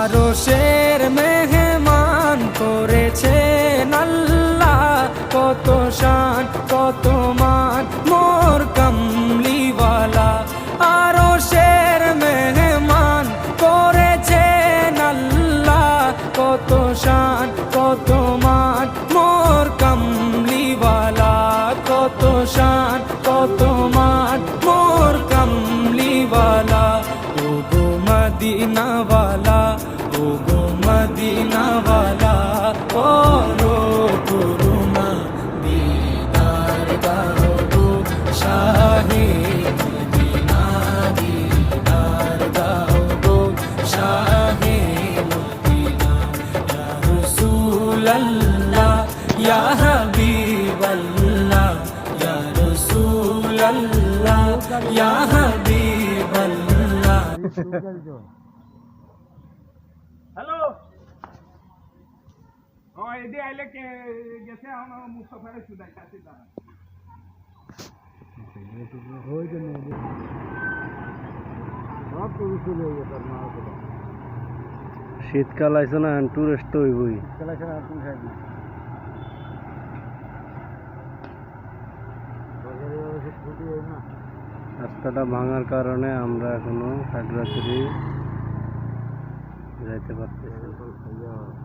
আরশের মেহমান করেছেন আল্লাহ, কত শান কত মান মোর কামলিওয়ালা। আরশের মেহমান করেছেন আল্লাহ, কত শান কত মান মোর কামলিওয়ালা, কত শান কত মান মোর কামলিওয়ালা। ও গো মদিনাওয়ালা, ও গো মদিনাওয়ালা, করো করুণা দিদার দাও গো শাহে মদিনা, দিদার দাও গো শাহে মদিনা। ইয়া রাসূলাল্লাহ ইয়া হাবিবাল্লাহ, ইয়া রাসূলাল্লাহ ইয়া হাবিবাল্লাহ। হ্যালো, এদি আইলে কে গেছে আমার মুসাফির সুদাই কাছে দাঁড়া শীতকাল আইসো না, টুরিস্ট তো হইবই। রাস্তাটা ভাঙার কারণে আমরা এখনো খাগড়াছড়ি যাইতে পারতেছি।